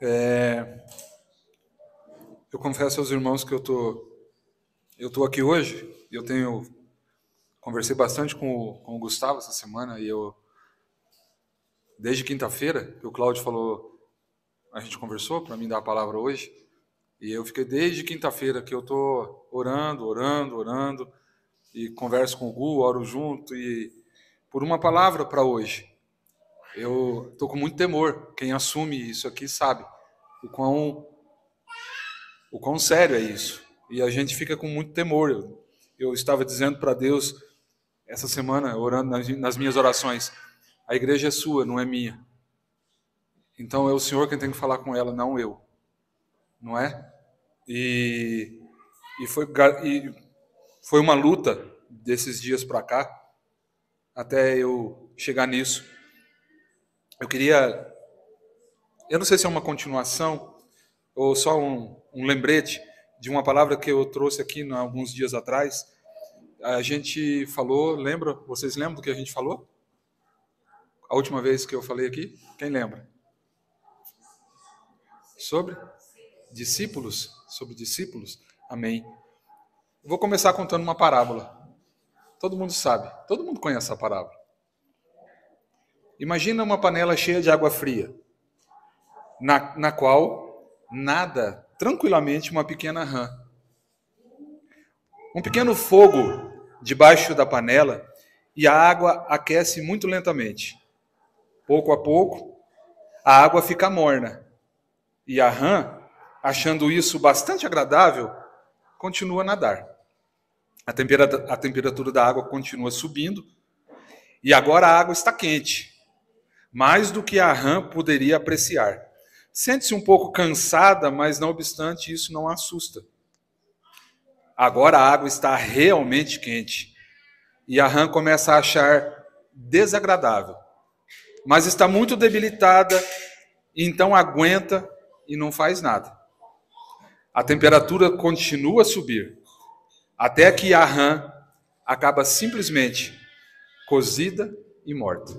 Eu confesso aos irmãos que eu tô aqui hoje. Conversei bastante com o Gustavo essa semana e desde quinta-feira que o Cláudio falou, a gente conversou para mim dar a palavra hoje. E eu fiquei desde quinta-feira que eu tô orando e converso com o Gu, oro junto e por uma palavra para hoje. Eu tô com muito temor. Quem assume isso aqui sabe o quão sério é isso. E a gente fica com muito temor. Eu estava dizendo para Deus essa semana, orando nas minhas orações, a igreja é sua, não é minha. Então é o Senhor quem tem que falar com ela, não eu. Não é? E, e foi uma luta desses dias para cá, até eu chegar nisso. Eu não sei se é uma continuação ou só um lembrete de uma palavra que eu trouxe aqui alguns dias atrás. A gente falou, lembra? Vocês lembram do que a gente falou? A última vez que eu falei aqui? Quem lembra? Sobre discípulos? Sobre discípulos? Amém. Eu vou começar contando uma parábola. Todo mundo sabe, todo mundo conhece essa parábola. Imagina uma panela cheia de água fria, na qual nada tranquilamente uma pequena rã. Um pequeno fogo debaixo da panela e a água aquece muito lentamente. Pouco a pouco, a água fica morna. E a rã, achando isso bastante agradável, continua a nadar. A temperatura da água continua subindo e agora a água está quente, mais do que a rã poderia apreciar. Sente-se um pouco cansada, mas não obstante isso não a assusta. Agora a água está realmente quente e a rã começa a achar desagradável, mas está muito debilitada, então aguenta e não faz nada. A temperatura continua a subir, até que a rã acaba simplesmente cozida e morta.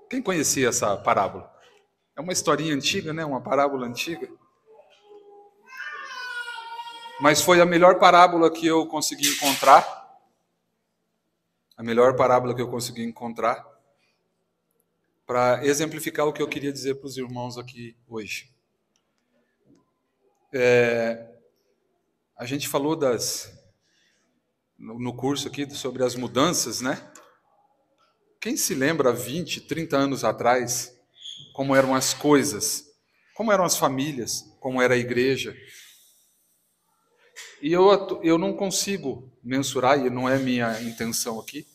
Quem conhecia essa parábola? É uma historinha antiga, né? Uma parábola antiga. Mas foi a melhor parábola que eu consegui encontrar. A melhor parábola que eu consegui encontrar para exemplificar o que eu queria dizer para os irmãos aqui hoje. A gente falou no curso aqui sobre as mudanças, né? Quem se lembra 20, 30 anos atrás, como eram as coisas, como eram as famílias, como era a igreja? E eu não consigo mensurar, e não é minha intenção aqui,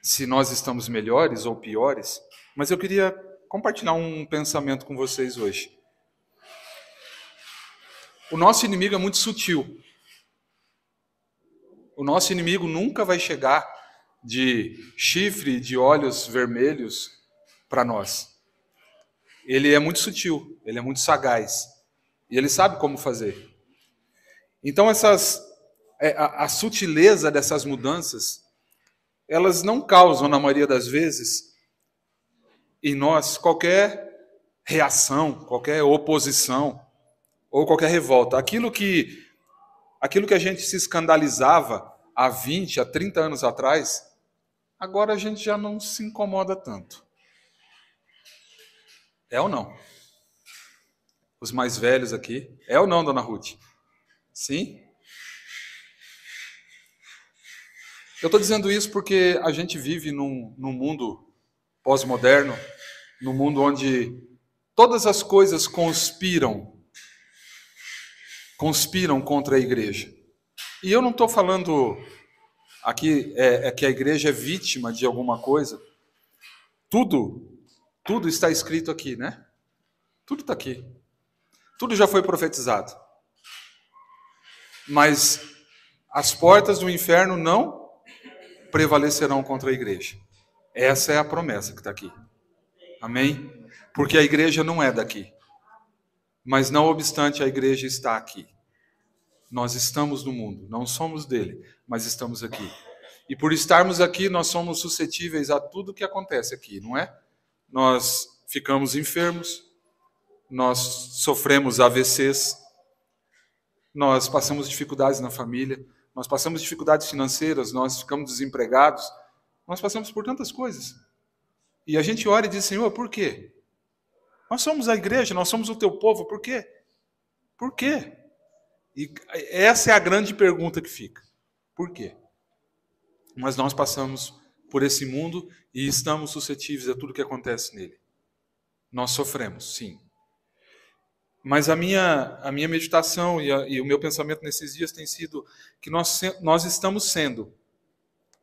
se nós estamos melhores ou piores, mas eu queria compartilhar um pensamento com vocês hoje. O nosso inimigo é muito sutil. O nosso inimigo nunca vai chegar de chifre, de olhos vermelhos para nós. Ele é muito sutil, ele é muito sagaz. E ele sabe como fazer. Então, a sutileza dessas mudanças, elas não causam, na maioria das vezes, em nós qualquer reação, qualquer oposição ou qualquer revolta. Aquilo que a gente se escandalizava há 20, há 30 anos atrás, agora a gente já não se incomoda tanto. É ou não? Os mais velhos aqui. É ou não, dona Ruth? Sim? Eu estou dizendo isso porque a gente vive num mundo pós-moderno, num mundo onde todas as coisas conspiram contra a igreja. E eu não estou falando aqui que a igreja é vítima de alguma coisa. Tudo está escrito aqui, né? Tudo está aqui. Tudo já foi profetizado. Mas as portas do inferno não prevalecerão contra a igreja. Essa é a promessa que está aqui. Amém? Porque a igreja não é daqui. Mas não obstante, a igreja está aqui. Nós estamos no mundo, não somos dele, mas estamos aqui. E por estarmos aqui, nós somos suscetíveis a tudo que acontece aqui, não é? Nós ficamos enfermos, nós sofremos AVCs, nós passamos dificuldades na família, nós passamos dificuldades financeiras, nós ficamos desempregados, nós passamos por tantas coisas. E a gente ora e diz, Senhor, por quê? Nós somos a igreja, nós somos o teu povo, por quê? Por quê? E essa é a grande pergunta que fica. Por quê? Mas nós passamos por esse mundo e estamos suscetíveis a tudo que acontece nele. Nós sofremos, sim. Mas a minha meditação e o meu pensamento nesses dias tem sido que nós estamos sendo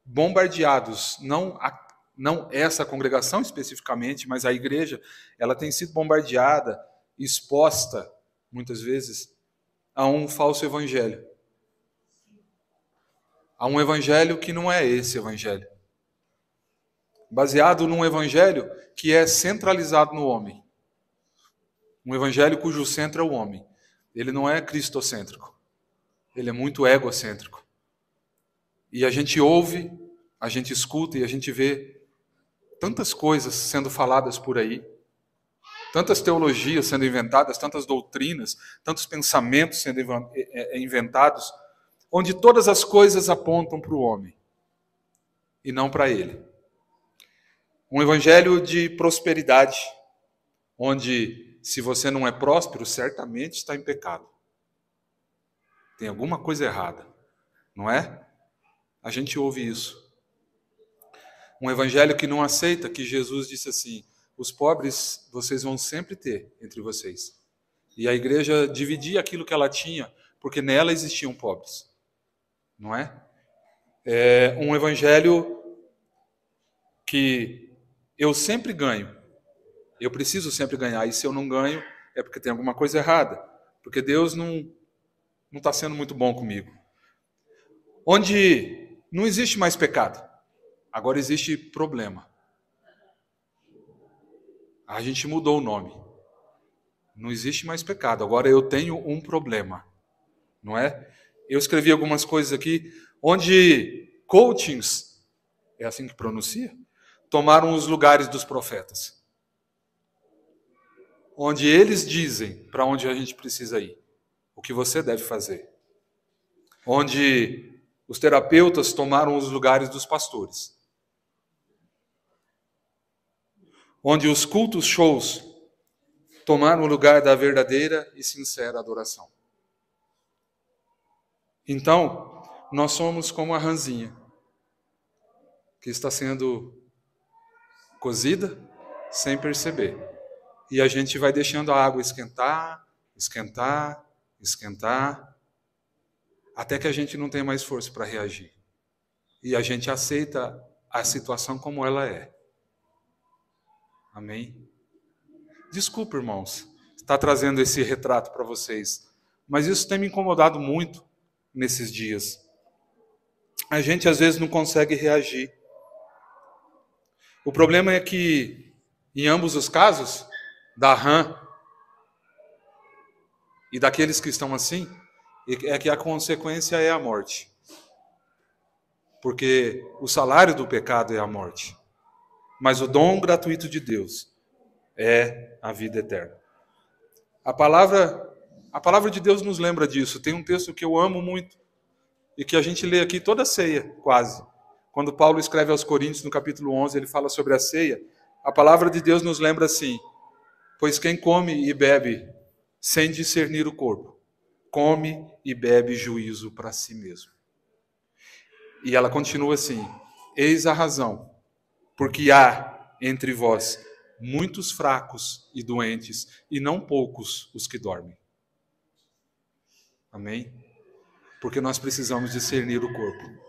bombardeados, não essa congregação especificamente, mas a igreja, ela tem sido bombardeada, exposta, muitas vezes, a um falso evangelho. A um evangelho que não é esse evangelho. Baseado num evangelho que é centralizado no homem. Um evangelho cujo centro é o homem. Ele não é cristocêntrico. Ele é muito egocêntrico. E a gente ouve, a gente escuta e a gente vê tantas coisas sendo faladas por aí, tantas teologias sendo inventadas, tantas doutrinas, tantos pensamentos sendo inventados, onde todas as coisas apontam para o homem e não para ele. Um evangelho de prosperidade, onde se você não é próspero, certamente está em pecado. Tem alguma coisa errada, não é? A gente ouve isso. Um evangelho que não aceita que Jesus disse assim, os pobres vocês vão sempre ter entre vocês. E a igreja dividia aquilo que ela tinha, porque nela existiam pobres. Não é? É um evangelho que eu sempre ganho. Eu preciso sempre ganhar. E se eu não ganho, é porque tem alguma coisa errada. Porque Deus não está sendo muito bom comigo. Onde não existe mais pecado. Agora existe problema. A gente mudou o nome. Não existe mais pecado. Agora eu tenho um problema. Não é? Eu escrevi algumas coisas aqui, onde coachings, é assim que pronuncia, tomaram os lugares dos profetas. Onde eles dizem para onde a gente precisa ir, o que você deve fazer. Onde os terapeutas tomaram os lugares dos pastores. Onde os cultos shows tomaram o lugar da verdadeira e sincera adoração. Então, nós somos como a rãzinha, que está sendo cozida sem perceber. E a gente vai deixando a água esquentar, esquentar, esquentar, até que a gente não tem mais força para reagir. E a gente aceita a situação como ela é. Amém? Desculpa, irmãos, estar trazendo esse retrato para vocês, mas isso tem me incomodado muito nesses dias. A gente às vezes não consegue reagir. O problema é que, em ambos os casos, da rã e daqueles que estão assim, é que a consequência é a morte. Porque o salário do pecado é a morte. Mas o dom gratuito de Deus é a vida eterna. A palavra de Deus nos lembra disso. Tem um texto que eu amo muito e que a gente lê aqui toda a ceia, quase. Quando Paulo escreve aos Coríntios, no capítulo 11, ele fala sobre a ceia. A palavra de Deus nos lembra assim, pois quem come e bebe sem discernir o corpo, come e bebe juízo para si mesmo. E ela continua assim, eis a razão, porque há entre vós muitos fracos e doentes, e não poucos os que dormem. Amém? Porque nós precisamos discernir o corpo.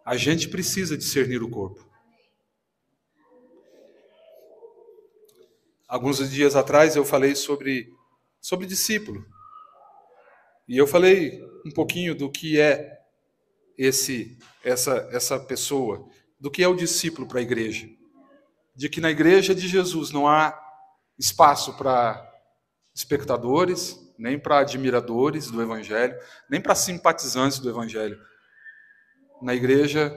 A gente precisa discernir o corpo. Alguns dias atrás eu falei sobre discípulo. E eu falei um pouquinho do que é essa pessoa, do que é o discípulo para a igreja. De que na igreja de Jesus não há espaço para espectadores, nem para admiradores do Evangelho, nem para simpatizantes do Evangelho. Na igreja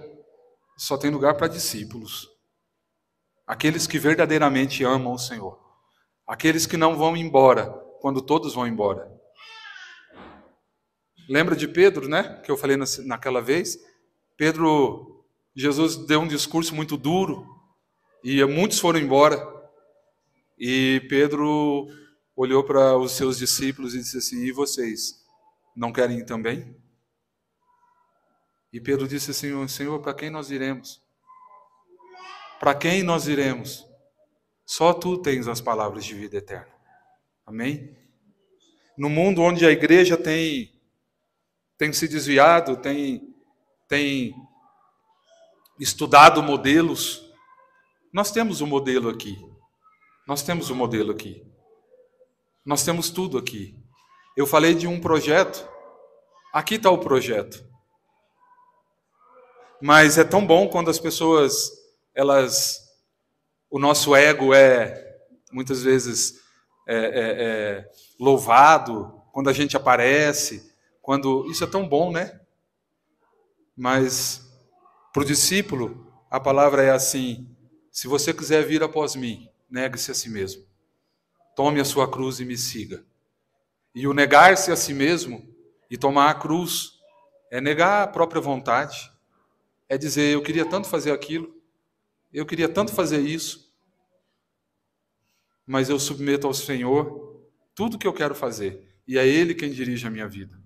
só tem lugar para discípulos. aqueles que verdadeiramente amam o Senhor, aqueles que não vão embora quando todos vão embora. Lembra de Pedro, né? Que eu falei naquela vez? Jesus deu um discurso muito duro e muitos foram embora. E Pedro olhou para os seus discípulos e disse assim: e vocês, não querem ir também? E Pedro disse assim: Senhor, para quem nós iremos? Para quem nós iremos? Só tu tens as palavras de vida eterna. Amém? No mundo onde a igreja tem se desviado, tem estudado modelos, nós temos um modelo aqui. Nós temos um modelo aqui. Nós temos tudo aqui. Eu falei de um projeto. Aqui está o projeto. Mas é tão bom quando as pessoas, o nosso ego é, muitas vezes, louvado, quando a gente aparece, isso é tão bom, né? Mas, para o discípulo, a palavra é assim: se você quiser vir após mim, negue-se a si mesmo. Tome a sua cruz e me siga. E o negar-se a si mesmo e tomar a cruz é negar a própria vontade. É dizer: eu queria tanto fazer aquilo, eu queria tanto fazer isso, mas eu submeto ao Senhor tudo que eu quero fazer. E é Ele quem dirige a minha vida.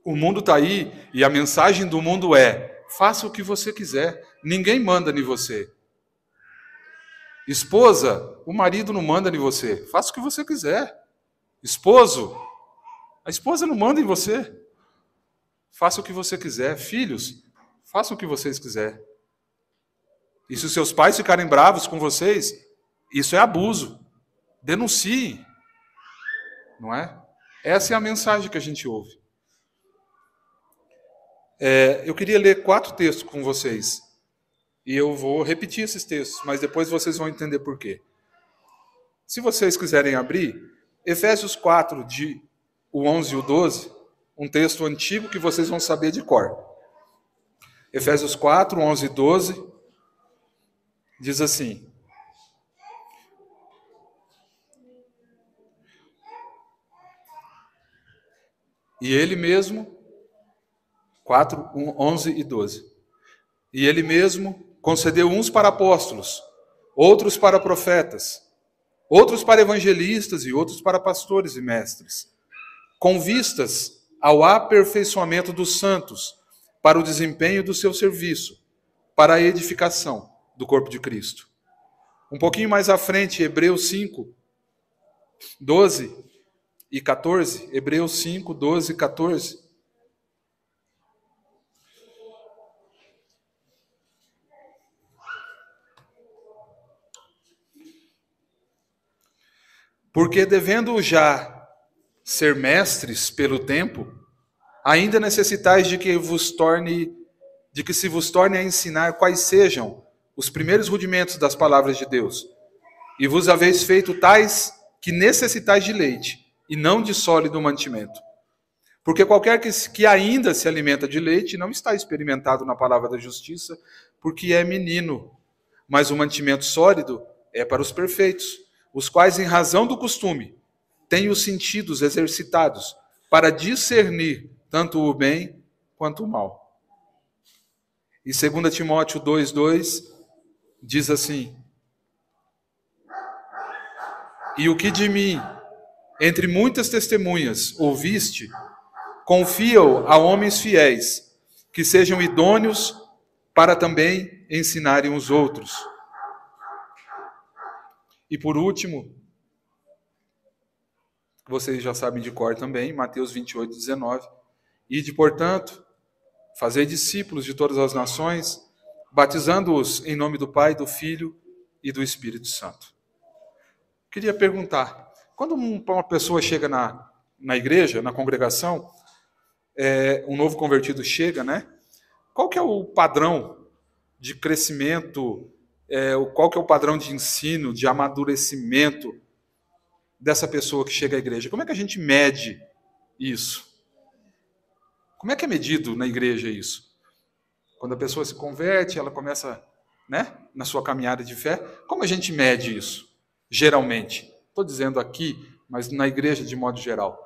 O mundo está aí e a mensagem do mundo é: faça o que você quiser, ninguém manda em você. Esposa, o marido não manda em você, faça o que você quiser. Esposo, a esposa não manda em você, faça o que você quiser. Filhos, façam o que vocês quiserem. E se os seus pais ficarem bravos com vocês, isso é abuso. Denunciem. Não é? Essa é a mensagem que a gente ouve. Eu queria ler 4 textos com vocês. E eu vou repetir esses textos, mas depois vocês vão entender por quê. Se vocês quiserem abrir, Efésios 4, o 11 e o 12, um texto antigo que vocês vão saber de cor. Efésios 4, 11 e 12, diz assim: e ele mesmo, 4, 11 e 12, e ele mesmo concedeu uns para apóstolos, outros para profetas, outros para evangelistas e outros para pastores e mestres, com vistas ao aperfeiçoamento dos santos, para o desempenho do seu serviço, para a edificação do corpo de Cristo. Um pouquinho mais à frente, Hebreus 5, 12 e 14, Hebreus 5, 12 e 14. Porque devendo já ser mestres pelo tempo, ainda necessitais de que se vos torne a ensinar quais sejam os primeiros rudimentos das palavras de Deus. E vos haveis feito tais que necessitais de leite, e não de sólido mantimento. Porque qualquer que ainda se alimenta de leite não está experimentado na palavra da justiça, porque é menino. Mas o mantimento sólido é para os perfeitos, os quais, em razão do costume, têm os sentidos exercitados para discernir tanto o bem quanto o mal. E 2 Timóteo 2,2 diz assim: e o que de mim, entre muitas testemunhas, ouviste, confia-o a homens fiéis, que sejam idôneos para também ensinarem os outros. E por último, vocês já sabem de cor também, Mateus 28, 19. Ide, portanto, fazei discípulos de todas as nações, batizando-os em nome do Pai, do Filho e do Espírito Santo. Queria perguntar, quando uma pessoa chega na igreja, na congregação, um novo convertido chega, né? Qual que é o padrão de crescimento, qual que é o padrão de ensino, de amadurecimento dessa pessoa que chega à igreja? Como é que a gente mede isso? Como é que é medido na igreja isso? Quando a pessoa se converte, ela começa né? Na sua caminhada de fé. Como a gente mede isso? Geralmente. Estou dizendo aqui, mas na igreja de modo geral.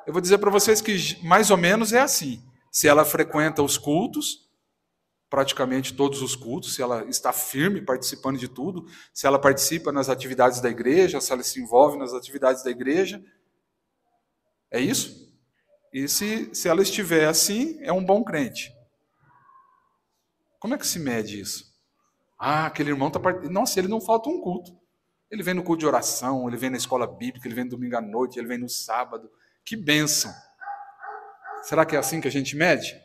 Eu vou dizer para vocês que mais ou menos é assim. Se ela frequenta os cultos, praticamente todos os cultos, se ela está firme participando de tudo, se ela participa nas atividades da igreja, se ela se envolve nas atividades da igreja, é isso? E se ela estiver assim, é um bom crente. Como é que se mede isso? Ah, aquele irmão está participando. Nossa, ele não falta um culto. Ele vem no culto de oração, ele vem na escola bíblica, ele vem no domingo à noite, ele vem no sábado. Que bênção! Será que é assim que a gente mede?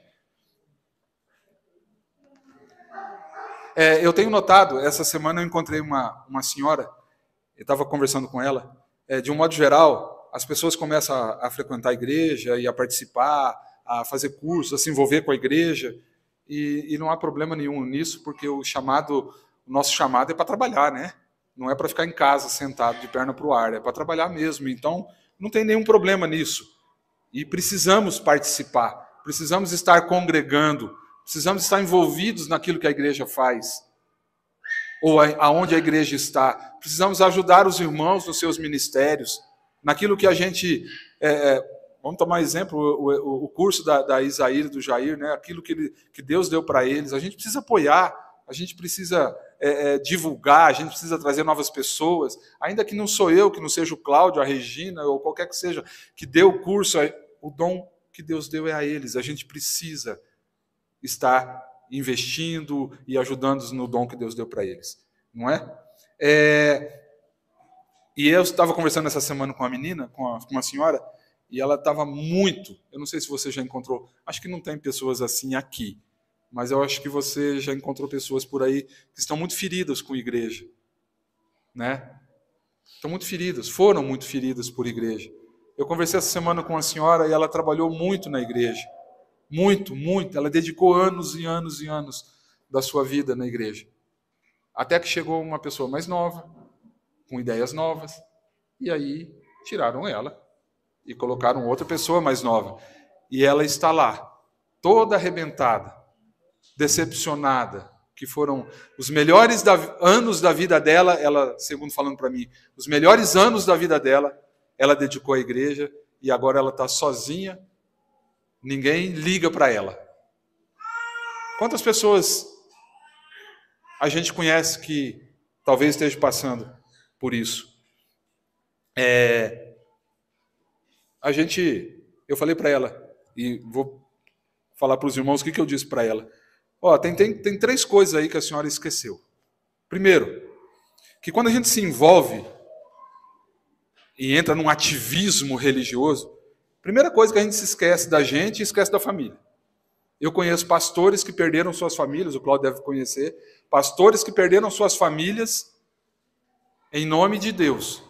Eu tenho notado, essa semana eu encontrei uma senhora, eu estava conversando com ela, de um modo geral, as pessoas começam a frequentar a igreja e a participar, a fazer cursos, a se envolver com a igreja, e não há problema nenhum nisso, porque o nosso chamado é para trabalhar, né? Não é para ficar em casa sentado de perna para o ar, é para trabalhar mesmo. Então, não tem nenhum problema nisso. E precisamos participar, precisamos estar congregando, precisamos estar envolvidos naquilo que a igreja faz, ou aonde a igreja está. Precisamos ajudar os irmãos nos seus ministérios, naquilo que a gente... vamos tomar exemplo, o curso da Isaíra e do Jair, né? Aquilo que Deus deu para eles. A gente precisa apoiar, a gente precisa divulgar, a gente precisa trazer novas pessoas, ainda que não sou eu, que não seja o Cláudio, a Regina, ou qualquer que seja, que deu o curso, o dom que Deus deu é a eles. A gente precisa estar investindo e ajudando-os no dom que Deus deu para eles, não é? E eu estava conversando essa semana com uma menina, com uma senhora, e ela estava muito, eu não sei se você já encontrou, acho que não tem pessoas assim aqui, mas eu acho que você já encontrou pessoas por aí que estão muito feridas com a igreja, né? Estão muito feridas, foram muito feridas por igreja. Eu conversei essa semana com uma senhora e ela trabalhou muito na igreja, muito, muito. Ela dedicou anos e anos e anos da sua vida na igreja. Até que chegou uma pessoa mais nova, com ideias novas, e aí tiraram ela e colocaram outra pessoa mais nova. E ela está lá, toda arrebentada, decepcionada, que foram os melhores anos da vida dela, ela, segundo falando para mim, os melhores anos da vida dela, ela dedicou à igreja, e agora ela está sozinha, ninguém liga para ela. Quantas pessoas a gente conhece que talvez esteja passando por isso? Eu falei para ela, e vou falar para os irmãos o que eu disse para ela. Tem 3 coisas aí que a senhora esqueceu. Primeiro, que quando a gente se envolve e entra num ativismo religioso, primeira coisa que a gente se esquece da gente e esquece da família. Eu conheço pastores que perderam suas famílias, o Cláudio deve conhecer, pastores que perderam suas famílias em nome de Deus.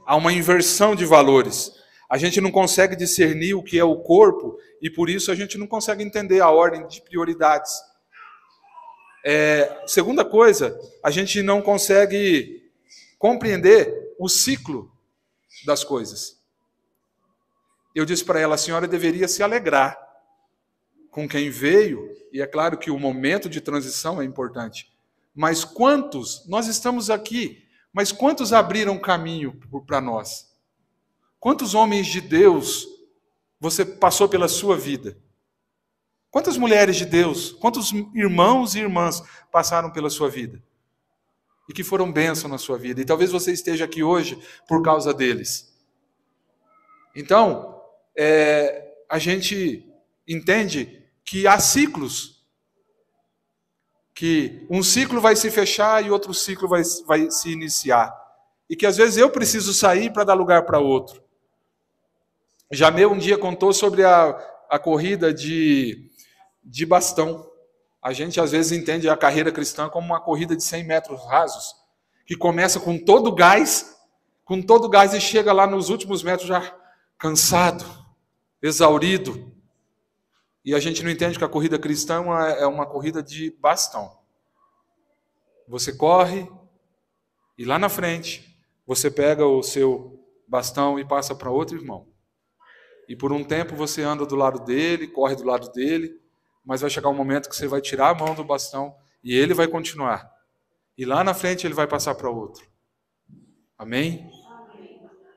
Há uma inversão de valores. A gente não consegue discernir o que é o corpo e por isso a gente não consegue entender a ordem de prioridades. Segunda coisa, a gente não consegue compreender o ciclo das coisas. Eu disse para ela, a senhora deveria se alegrar com quem veio, e é claro que o momento de transição é importante, mas nós estamos aqui, mas quantos abriram caminho para nós? Quantos homens de Deus você passou pela sua vida? Quantas mulheres de Deus, quantos irmãos e irmãs passaram pela sua vida? E que foram bênção na sua vida. E talvez você esteja aqui hoje por causa deles. Então, a gente entende que há ciclos. Que um ciclo vai se fechar e outro ciclo vai se iniciar. E que às vezes eu preciso sair para dar lugar para outro. Jameu um dia contou sobre a corrida de bastão. A gente às vezes entende a carreira cristã como uma corrida de 100 metros rasos, que começa com todo gás e chega lá nos últimos metros já cansado, exaurido. E a gente não entende que a corrida cristã é uma corrida de bastão. Você corre e lá na frente você pega o seu bastão e passa para outro irmão. E por um tempo você anda do lado dele, corre do lado dele, mas vai chegar um momento que você vai tirar a mão do bastão e ele vai continuar. E lá na frente ele vai passar para outro. Amém?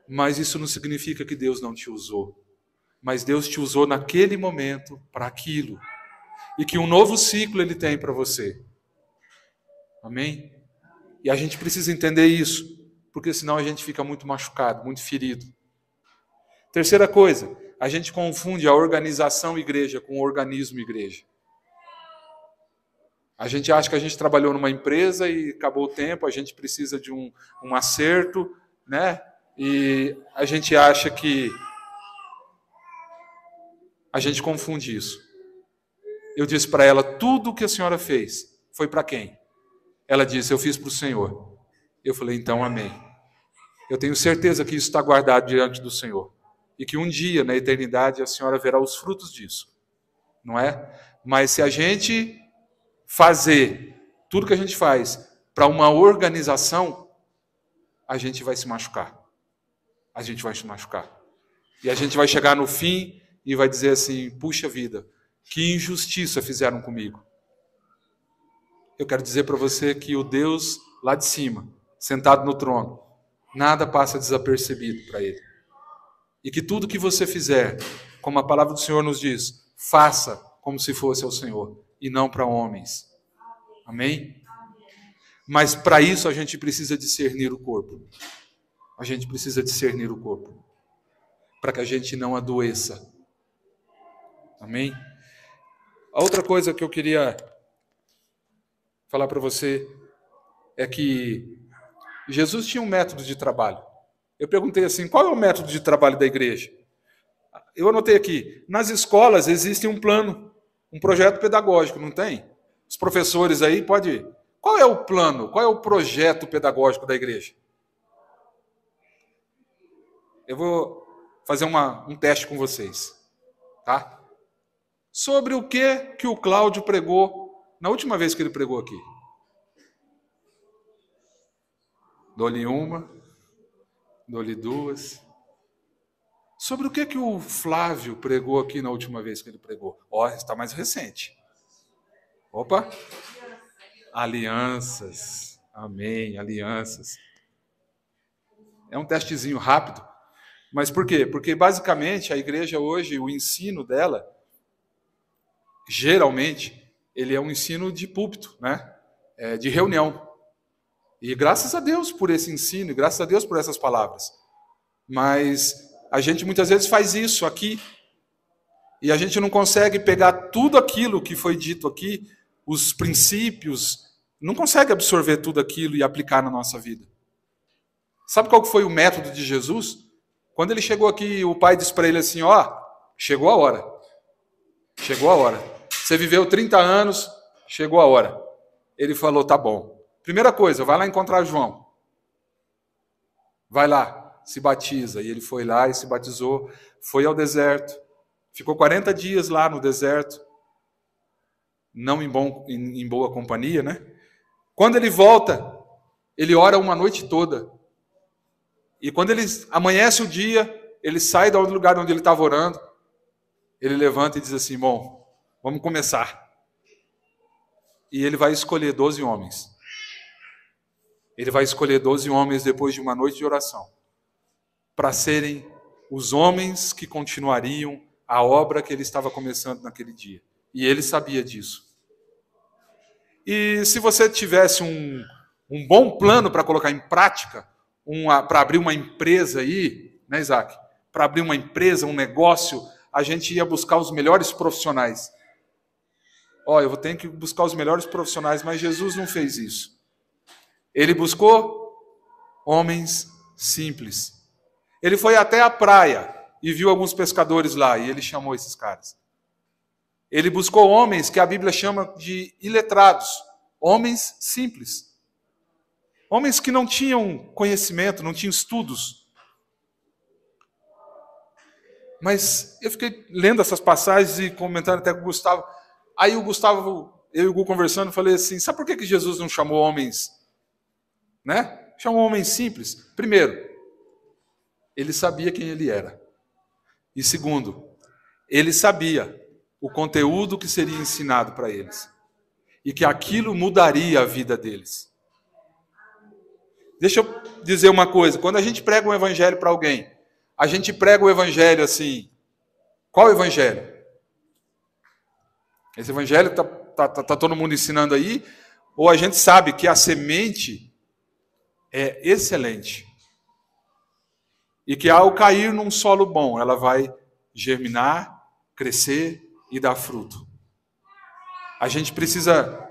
Mas isso não significa que Deus não te usou. Mas Deus te usou naquele momento para aquilo. E que um novo ciclo ele tem para você. Amém? E a gente precisa entender isso, porque senão a gente fica muito machucado, muito ferido. Terceira coisa, a gente confunde a organização igreja com o organismo igreja. A gente acha que a gente trabalhou numa empresa e acabou o tempo, a gente precisa de um acerto, né? E a gente acha que a gente confunde isso. Eu disse para ela, tudo o que a senhora fez foi para quem? Ela disse, eu fiz para o Senhor. Eu falei, então amém. Eu tenho certeza que isso está guardado diante do Senhor. E que um dia, na eternidade, a senhora verá os frutos disso. Não é? Mas se a gente fazer tudo que a gente faz para uma organização, a gente vai se machucar. A gente vai se machucar. E a gente vai chegar no fim e vai dizer assim, puxa vida, que injustiça fizeram comigo. Eu quero dizer para você que o Deus lá de cima, sentado no trono, nada passa desapercebido para ele. E que tudo que você fizer, como a palavra do Senhor nos diz, faça como se fosse ao Senhor e não para homens. Amém? Mas para isso a gente precisa discernir o corpo. A gente precisa discernir o corpo. Para que a gente não adoeça. Amém? A outra coisa que eu queria falar para você é que Jesus tinha um método de trabalho. Eu perguntei assim, qual é o método de trabalho da igreja? Eu anotei aqui, nas escolas existe um plano, um projeto pedagógico, não tem? Os professores aí podem... Qual é o plano, qual é o projeto pedagógico da igreja? Eu vou fazer um teste com vocês, tá? Sobre o que o Cláudio pregou na última vez que ele pregou aqui. Dou-lhe uma, dou-lhe duas. Sobre o que o Flávio pregou aqui na última vez que ele pregou? Ó, está mais recente. Opa! Alianças. Amém, alianças. É um testezinho rápido. Mas por quê? Porque basicamente a igreja hoje, o ensino dela, geralmente, ele é um ensino de púlpito, né? De reunião. E graças a Deus por esse ensino, e graças a Deus por essas palavras. Mas a gente muitas vezes faz isso aqui, e a gente não consegue pegar tudo aquilo que foi dito aqui, os princípios, não consegue absorver tudo aquilo e aplicar na nossa vida. Sabe qual foi o método de Jesus? Quando ele chegou aqui, o pai disse para ele assim, ó, chegou a hora. Chegou a hora. Você viveu 30 anos, chegou a hora. Ele falou, tá bom. Primeira coisa, vai lá encontrar João. Vai lá, se batiza. E ele foi lá e se batizou, foi ao deserto. Ficou 40 dias lá no deserto. Não em boa companhia, né? Quando ele volta, ele ora uma noite toda. E quando ele amanhece o dia, ele sai do lugar onde ele estava orando, ele levanta e diz assim, bom, vamos começar. E ele vai escolher 12 homens. Ele vai escolher 12 homens depois de uma noite de oração, para serem os homens que continuariam a obra que ele estava começando naquele dia. E ele sabia disso. E se você tivesse um bom plano para colocar em prática, para abrir uma empresa aí, né, Isaac? Para abrir uma empresa, um negócio, a gente ia buscar os melhores profissionais. Ó, eu vou ter que buscar os melhores profissionais, mas Jesus não fez isso. Ele buscou homens simples. Ele foi até a praia e viu alguns pescadores lá, e ele chamou esses caras. Ele buscou homens que a Bíblia chama de iletrados, homens simples. Homens que não tinham conhecimento, não tinham estudos. Mas eu fiquei lendo essas passagens e comentando até com o Gustavo. Aí o Gustavo, eu e o Gu conversando, falei assim, sabe por que Jesus não chamou homens, né? Chamou homens simples. Primeiro, ele sabia quem ele era. E segundo, ele sabia o conteúdo que seria ensinado para eles. E que aquilo mudaria a vida deles. Deixa eu dizer uma coisa. Quando a gente prega um evangelho para alguém, a gente prega o evangelho assim. Qual evangelho? Esse evangelho tá todo mundo ensinando aí? Ou a gente sabe que a semente é excelente? E que ao cair num solo bom, ela vai germinar, crescer e dar fruto. A gente precisa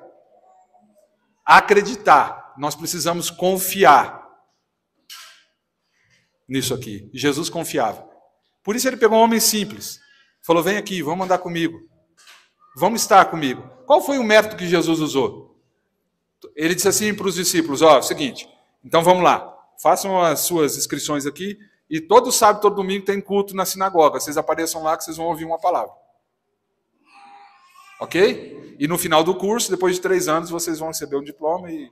acreditar, nós precisamos confiar nisso aqui. E Jesus confiava. Por isso ele pegou um homem simples. Falou, vem aqui, vamos andar comigo. Vamos estar comigo. Qual foi o método que Jesus usou? Ele disse assim para os discípulos, ó, seguinte, então vamos lá, façam as suas inscrições aqui, e todo sábado, todo domingo tem culto na sinagoga. Vocês apareçam lá que vocês vão ouvir uma palavra. Ok? E no final do curso, depois de 3 anos, vocês vão receber um diploma e...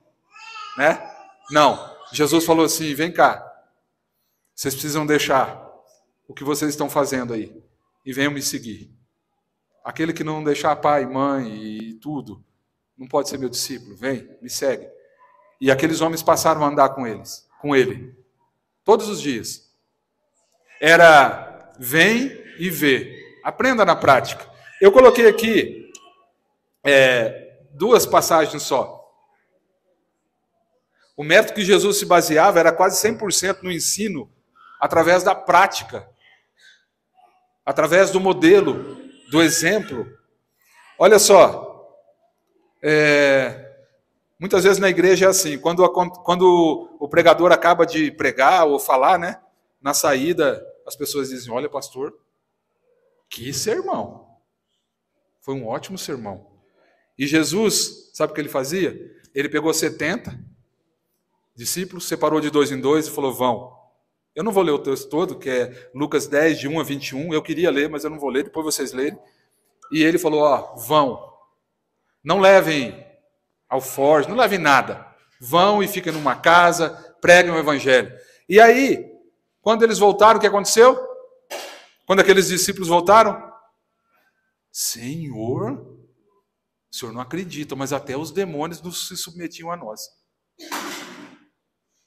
né? Não. Jesus falou assim, vem cá. Vocês precisam deixar o que vocês estão fazendo aí. E venham me seguir. Aquele que não deixar pai, mãe e tudo, não pode ser meu discípulo. Vem, me segue. E aqueles homens passaram a andar com ele. Todos os dias. Era vem e vê. Aprenda na prática. Eu coloquei aqui 2 passagens só. O método que Jesus se baseava era quase 100% no ensino através da prática. Através do modelo, do exemplo. Olha só. Muitas vezes na igreja é assim. Quando o pregador acaba de pregar ou falar, né? Na saída, as pessoas dizem, olha, pastor, que sermão. Foi um ótimo sermão. E Jesus, sabe o que ele fazia? Ele pegou 70 discípulos, separou de 2 em 2 e falou, vão. Eu não vou ler o texto todo, que é Lucas 10, de 1 a 21. Eu queria ler, mas eu não vou ler, depois vocês lerem. E ele falou, ó, vão. Não levem alforje, não levem nada. Vão e fiquem numa casa, preguem o evangelho. E aí, quando eles voltaram, o que aconteceu? Quando aqueles discípulos voltaram, Senhor, o Senhor não acredita, mas até os demônios não se submetiam a nós.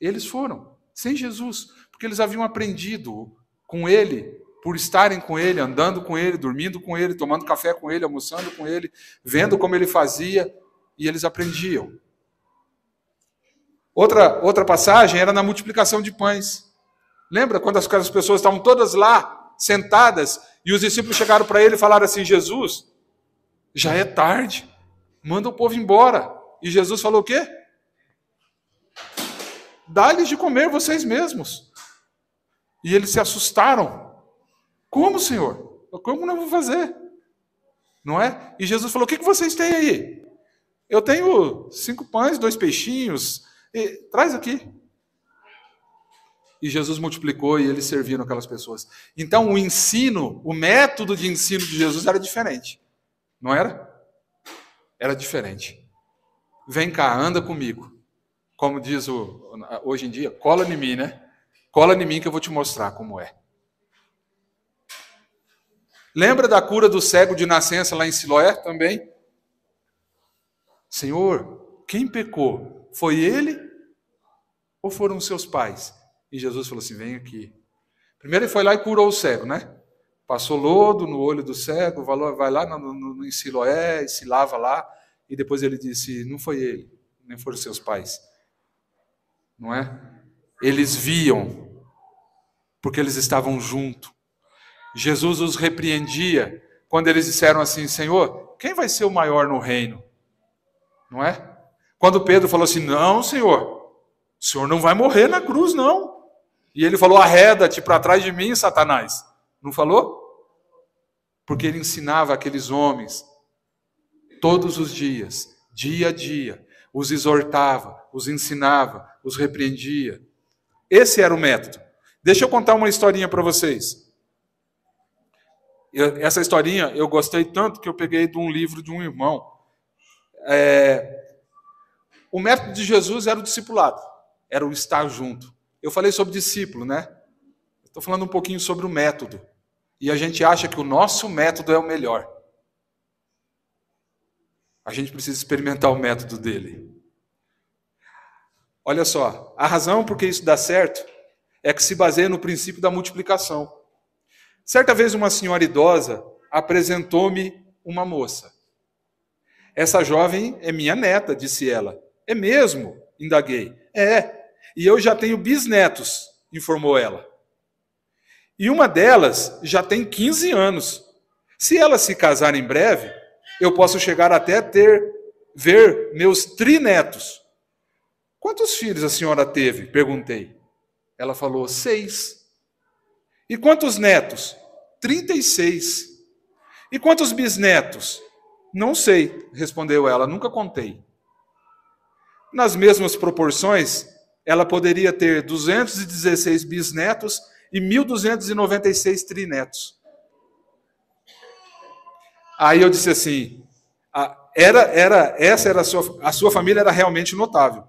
Eles foram, sem Jesus, porque eles haviam aprendido com ele, por estarem com ele, andando com ele, dormindo com ele, tomando café com ele, almoçando com ele, vendo como ele fazia, e eles aprendiam. Outra passagem era na multiplicação de pães. Lembra quando as pessoas estavam todas lá, sentadas, e os discípulos chegaram para ele e falaram assim, Jesus, já é tarde, manda o povo embora. E Jesus falou o quê? Dá-lhes de comer vocês mesmos. E eles se assustaram. Como, Senhor? Como não vou fazer? Não é? E Jesus falou, o que vocês têm aí? Eu tenho 5 pães, 2 peixinhos. Traz aqui. E Jesus multiplicou e eles serviram aquelas pessoas. Então o ensino, o método de ensino de Jesus era diferente. Não era? Era diferente. Vem cá, anda comigo. Como diz hoje em dia, cola em mim, né? Cola em mim que eu vou te mostrar como é. Lembra da cura do cego de nascença lá em Siloé também? Senhor, quem pecou? Foi ele ou foram os seus pais? E Jesus falou assim, vem aqui. Primeiro ele foi lá e curou o cego, né? Passou lodo no olho do cego, vai lá em Siloé, e se lava lá. E depois ele disse, não foi ele, nem foram os seus pais. Não é? Eles viam, porque eles estavam juntos. Jesus os repreendia quando eles disseram assim, Senhor, quem vai ser o maior no reino? Não é? Quando Pedro falou assim, não, Senhor, o Senhor não vai morrer na cruz, não. E ele falou, arreda-te para trás de mim, Satanás. Não falou? Porque ele ensinava aqueles homens, todos os dias, dia a dia, os exortava, os ensinava, os repreendia. Esse era o método. Deixa eu contar uma historinha para vocês. Essa historinha eu gostei tanto que eu peguei de um livro de um irmão. O método de Jesus era o discipulado, era o estar junto. Eu falei sobre discípulo, né? Estou falando um pouquinho sobre o método. e a gente acha que o nosso método é o melhor. A gente precisa experimentar o método dele. Olha só, a razão por que isso dá certo é que se baseia no princípio da multiplicação. Certa vez uma senhora idosa apresentou-me uma moça. Essa jovem é minha neta, disse ela. É mesmo? Indaguei. É, e eu já tenho bisnetos, informou ela. E uma delas já tem 15 anos. Se ela se casar em breve, eu posso chegar até ver meus trinetos. Quantos filhos a senhora teve? Perguntei. Ela falou, 6. E quantos netos? 36. E quantos bisnetos? Não sei, respondeu ela, nunca contei. Nas mesmas proporções, ela poderia ter 216 bisnetos e 1.296 trinetos. Aí eu disse assim, a sua família era realmente notável.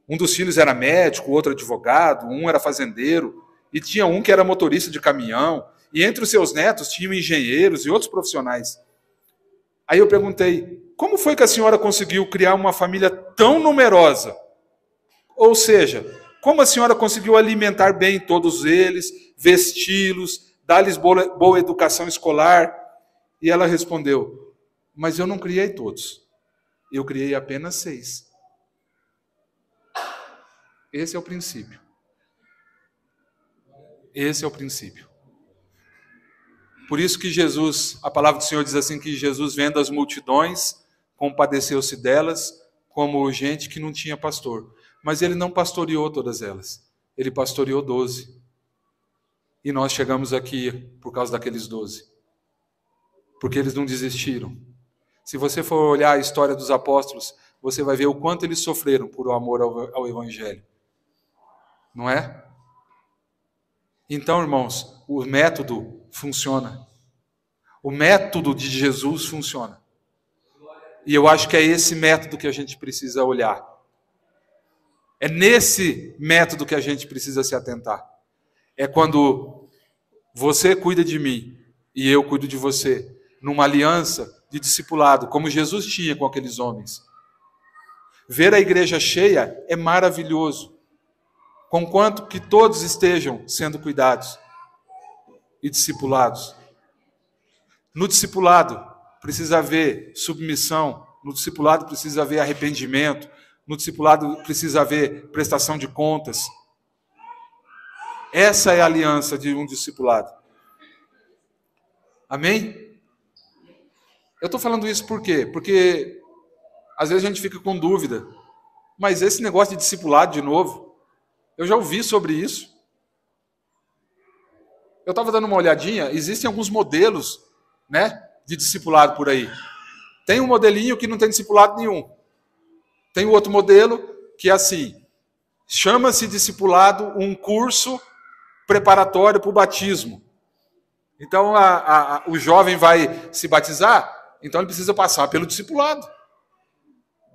Um dos filhos era médico, outro advogado, um era fazendeiro, e tinha um que era motorista de caminhão, e entre os seus netos tinham engenheiros e outros profissionais. Aí eu perguntei, como foi que a senhora conseguiu criar uma família tão numerosa? Ou seja, como a senhora conseguiu alimentar bem todos eles, vesti-los, dar-lhes boa educação escolar? E ela respondeu, mas eu não criei todos, eu criei apenas 6. Esse é o princípio. Esse é o princípio. Por isso que Jesus, a palavra do Senhor diz assim, que Jesus vendo as multidões, compadeceu-se delas, como gente que não tinha pastor. Mas ele não pastoreou todas elas. Ele pastoreou 12. E nós chegamos aqui por causa daqueles 12. Porque eles não desistiram. Se você for olhar a história dos apóstolos, você vai ver o quanto eles sofreram por amor ao Evangelho. Não é? Então, irmãos, o método funciona. O método de Jesus funciona. E eu acho que é esse método que a gente precisa olhar. É nesse método que a gente precisa se atentar. É quando você cuida de mim e eu cuido de você, numa aliança de discipulado, como Jesus tinha com aqueles homens. Ver a igreja cheia é maravilhoso, conquanto que todos estejam sendo cuidados e discipulados. No discipulado precisa haver submissão, no discipulado precisa haver arrependimento, no discipulado precisa haver prestação de contas. Essa é a aliança de um discipulado. Amém? Eu estou falando isso por quê? Porque às vezes a gente fica com dúvida. Mas esse negócio de discipulado de novo, eu já ouvi sobre isso. Eu estava dando uma olhadinha, existem alguns modelos, né, de discipulado por aí. Tem um modelinho que não tem discipulado nenhum. Tem o outro modelo que é assim, chama-se discipulado um curso preparatório para o batismo. Então, o jovem vai se batizar, então ele precisa passar pelo discipulado.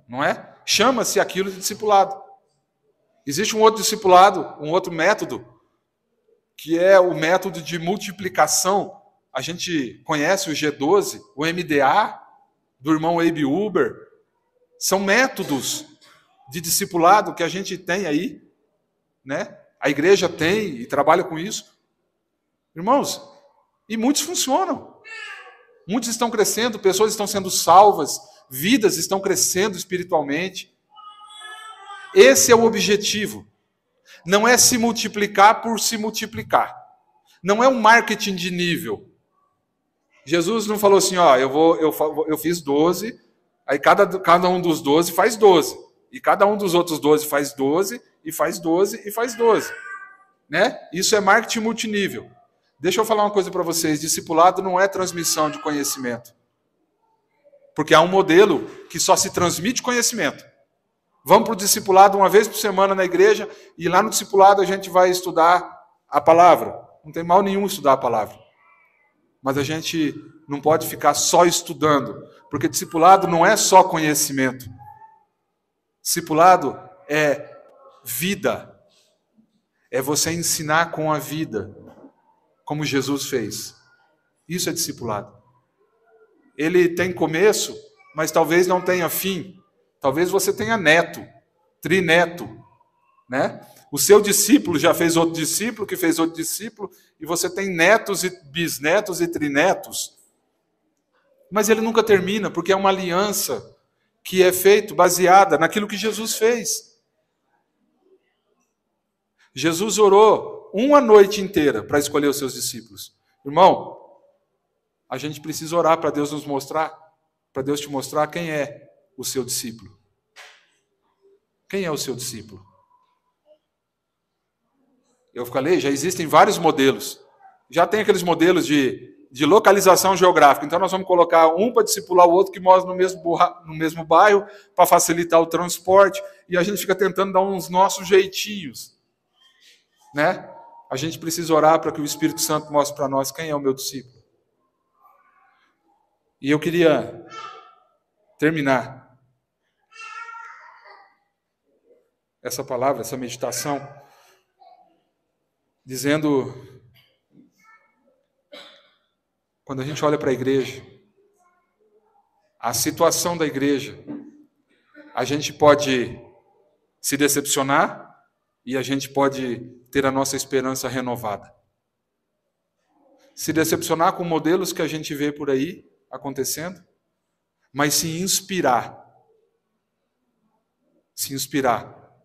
Não é? Chama-se aquilo de discipulado. Existe um outro discipulado, um outro método, que é o método de multiplicação. A gente conhece o G12, o MDA, do irmão Abe Uber. São métodos de discipulado que a gente tem aí, né? A igreja tem e trabalha com isso. Irmãos, e muitos funcionam. Muitos estão crescendo, pessoas estão sendo salvas, vidas estão crescendo espiritualmente. Esse é o objetivo. Não é se multiplicar por se multiplicar. Não é um marketing de nível. Jesus não falou assim, ó, eu fiz 12, aí cada um dos 12 faz 12. E cada um dos outros 12 faz 12, e faz 12, e faz 12. Né? Isso é marketing multinível. Deixa eu falar uma coisa para vocês, discipulado não é transmissão de conhecimento. Porque há um modelo que só se transmite conhecimento. Vamos para o discipulado uma vez por semana na igreja, e lá no discipulado a gente vai estudar a palavra. Não tem mal nenhum estudar a palavra. Mas a gente não pode ficar só estudando, porque discipulado não é só conhecimento. Discipulado é vida. É você ensinar com a vida, como Jesus fez. Isso é discipulado. Ele tem começo, mas talvez não tenha fim. Talvez você tenha neto, trineto, né? O seu discípulo já fez outro discípulo, que fez outro discípulo, e você tem netos e bisnetos e trinetos. Mas ele nunca termina, porque é uma aliança que é feita baseada naquilo que Jesus fez. Jesus orou uma noite inteira para escolher os seus discípulos. Irmão, a gente precisa orar para Deus nos mostrar, para Deus te mostrar quem é o seu discípulo. Quem é o seu discípulo? Eu falei, já existem vários modelos. Já tem aqueles modelos de localização geográfica. Então, nós vamos colocar um para discipular o outro que mora no mesmo bairro, para facilitar o transporte. E a gente fica tentando dar uns nossos jeitinhos. Né? A gente precisa orar para que o Espírito Santo mostre para nós quem é o meu discípulo. E eu queria terminar essa palavra, essa meditação, dizendo, quando a gente olha para a igreja, a situação da igreja, a gente pode se decepcionar e a gente pode ter a nossa esperança renovada. Se decepcionar com modelos que a gente vê por aí acontecendo, mas se inspirar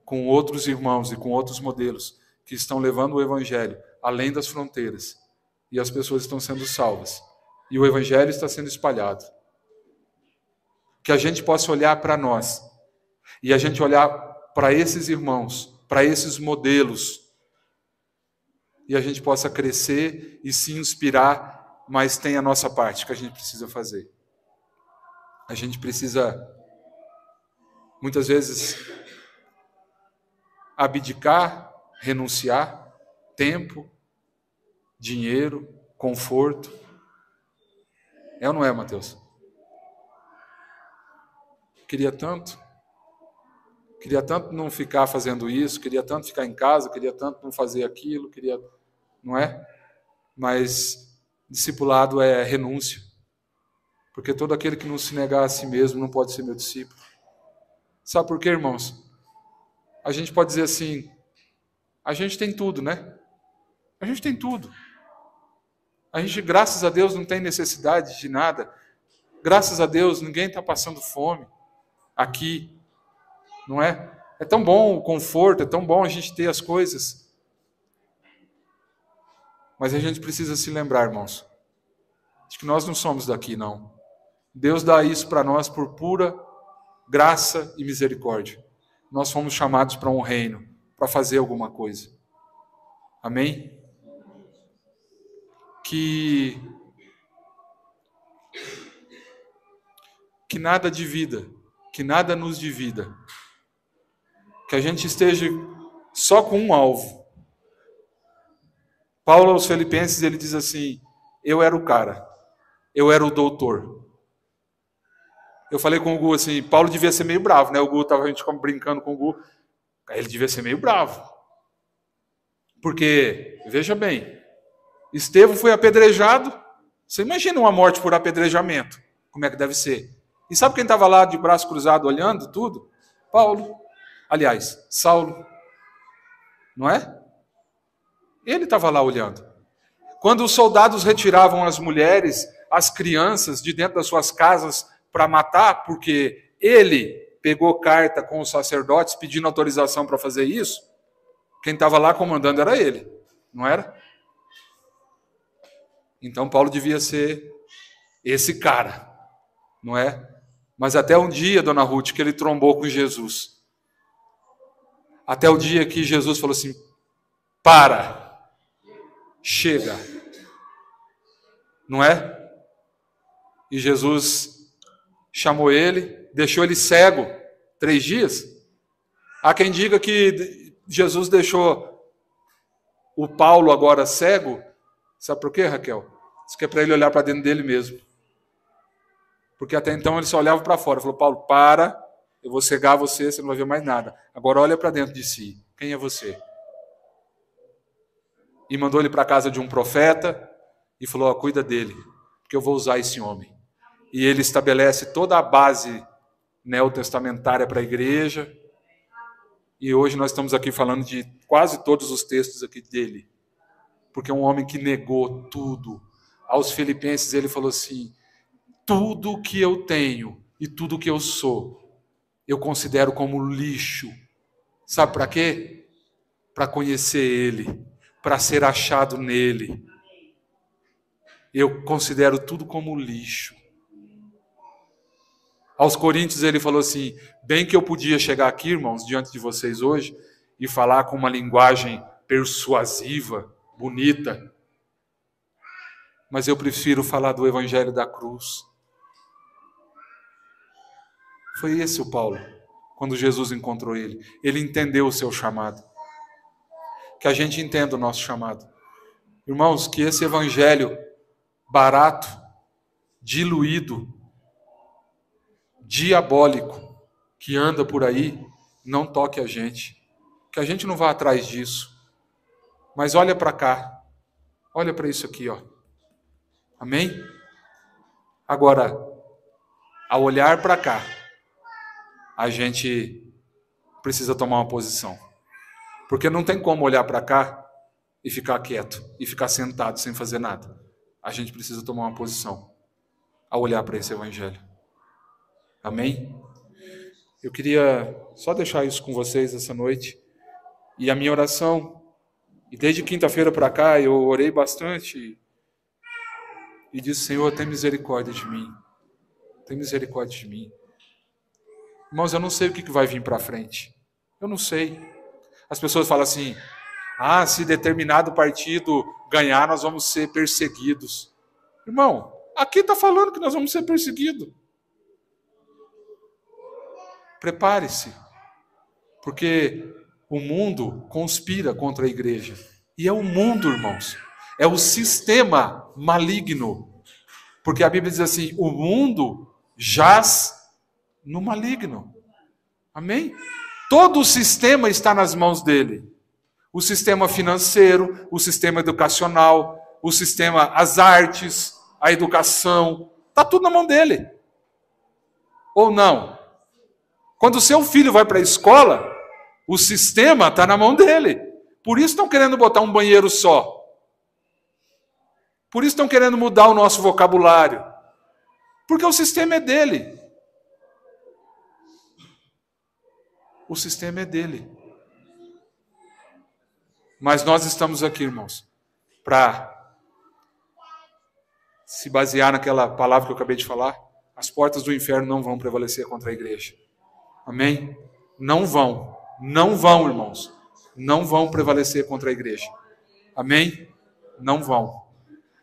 com outros irmãos e com outros modelos que estão levando o Evangelho além das fronteiras, e as pessoas estão sendo salvas, e o Evangelho está sendo espalhado. Que a gente possa olhar para nós, e a gente olhar para esses irmãos, para esses modelos, e a gente possa crescer e se inspirar, mas tem a nossa parte que a gente precisa fazer. A gente precisa, muitas vezes, abdicar, renunciar, tempo, dinheiro, conforto. É ou não é, Mateus? Queria tanto não ficar fazendo isso, queria tanto ficar em casa, queria tanto não fazer aquilo, não é? Mas discipulado é renúncia. Porque todo aquele que não se negar a si mesmo não pode ser meu discípulo. Sabe por quê, irmãos? A gente pode dizer assim, a gente tem tudo, né? A gente tem tudo. A gente, graças a Deus, não tem necessidade de nada. Graças a Deus, ninguém está passando fome aqui, não é? É tão bom o conforto, é tão bom a gente ter as coisas. Mas a gente precisa se lembrar, irmãos, de que nós não somos daqui, não. Deus dá isso para nós por pura graça e misericórdia. Nós fomos chamados para um reino, para fazer alguma coisa. Amém? Que nada divida, que nada nos divida. Que a gente esteja só com um alvo. Paulo aos Filipenses, ele diz assim, eu era o cara, eu era o doutor. Eu falei com o Gu assim, Paulo devia ser meio bravo, né? O Gu estava a gente brincando com o Gu, ele devia ser meio bravo. Porque, veja bem, Estevão foi apedrejado, você imagina uma morte por apedrejamento, como é que deve ser? E sabe quem estava lá de braço cruzado olhando tudo? Paulo. Aliás, Saulo. Não é? Ele estava lá olhando. Quando os soldados retiravam as mulheres, as crianças de dentro das suas casas para matar, porque ele pegou carta com os sacerdotes pedindo autorização para fazer isso, quem estava lá comandando era ele, não era? Então Paulo devia ser esse cara, não é? Mas até um dia, dona Ruth, que ele trombou com Jesus. Até o dia que Jesus falou assim, para, chega, não é? E Jesus chamou ele, deixou ele cego 3 dias. Há quem diga que Jesus deixou o Paulo agora cego. Sabe por quê, Raquel? Isso que é para ele olhar para dentro dele mesmo. Porque até então ele só olhava para fora. Falou, Paulo, para, eu vou cegar você, você não vai ver mais nada. Agora olha para dentro de si. Quem é você? E mandou ele para a casa de um profeta e falou, cuida dele. porque eu vou usar esse homem. E ele estabelece toda a base neotestamentária para a igreja. E hoje nós estamos aqui falando de quase todos os textos aqui dele. Porque é um homem que negou tudo. Aos Filipenses ele falou assim: tudo que eu tenho e tudo que eu sou, eu considero como lixo. Sabe para quê? Para conhecer ele, para ser achado nele. Eu considero tudo como lixo. Aos Coríntios ele falou assim: bem que eu podia chegar aqui, irmãos, diante de vocês hoje, e falar com uma linguagem persuasiva, bonita, mas eu prefiro falar do evangelho da cruz. Foi esse o Paulo, quando Jesus encontrou ele. Ele entendeu o seu chamado. Que a gente entenda o nosso chamado. Irmãos, que esse evangelho barato, diluído, diabólico, que anda por aí, não toque a gente. Que a gente não vá atrás disso. Mas olha para cá. Olha para isso aqui, ó. Amém? Agora, ao olhar para cá, a gente precisa tomar uma posição. Porque não tem como olhar para cá e ficar quieto, e ficar sentado sem fazer nada. A gente precisa tomar uma posição ao olhar para esse evangelho. Amém? Eu queria só deixar isso com vocês essa noite. E a minha oração, e desde quinta-feira para cá eu orei bastante e disse: Senhor, tem misericórdia de mim. Tem misericórdia de mim. Irmãos, eu não sei o que vai vir para frente. Eu não sei. As pessoas falam assim: ah, se determinado partido ganhar, nós vamos ser perseguidos. Irmão, aqui está falando que nós vamos ser perseguidos. Prepare-se. Porque o mundo conspira contra a igreja. E é o mundo, irmãos. É o sistema maligno. Porque a Bíblia diz assim: o mundo jaz no maligno. Amém? Todo o sistema está nas mãos dele. O sistema financeiro, o sistema educacional, o sistema, as artes, a educação, está tudo na mão dele. Ou não? Quando o seu filho vai para a escola, o sistema está na mão dele. Por isso estão querendo botar um banheiro só. Por isso estão querendo mudar o nosso vocabulário. Porque o sistema é dele. O sistema é dele. Mas nós estamos aqui, irmãos, para se basear naquela palavra que eu acabei de falar. As portas do inferno não vão prevalecer contra a igreja. Amém? Não vão. Não vão, irmãos. Não vão prevalecer contra a igreja. Amém? Não vão.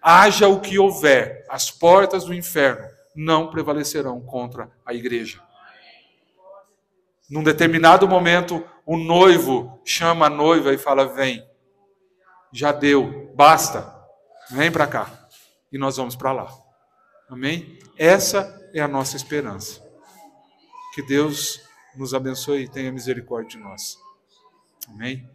Haja o que houver, as portas do inferno não prevalecerão contra a igreja. Num determinado momento, o noivo chama a noiva e fala: vem, já deu, basta, vem para cá. E nós vamos para lá. Amém? Essa é a nossa esperança. Que Deus nos abençoe e tenha misericórdia de nós. Amém?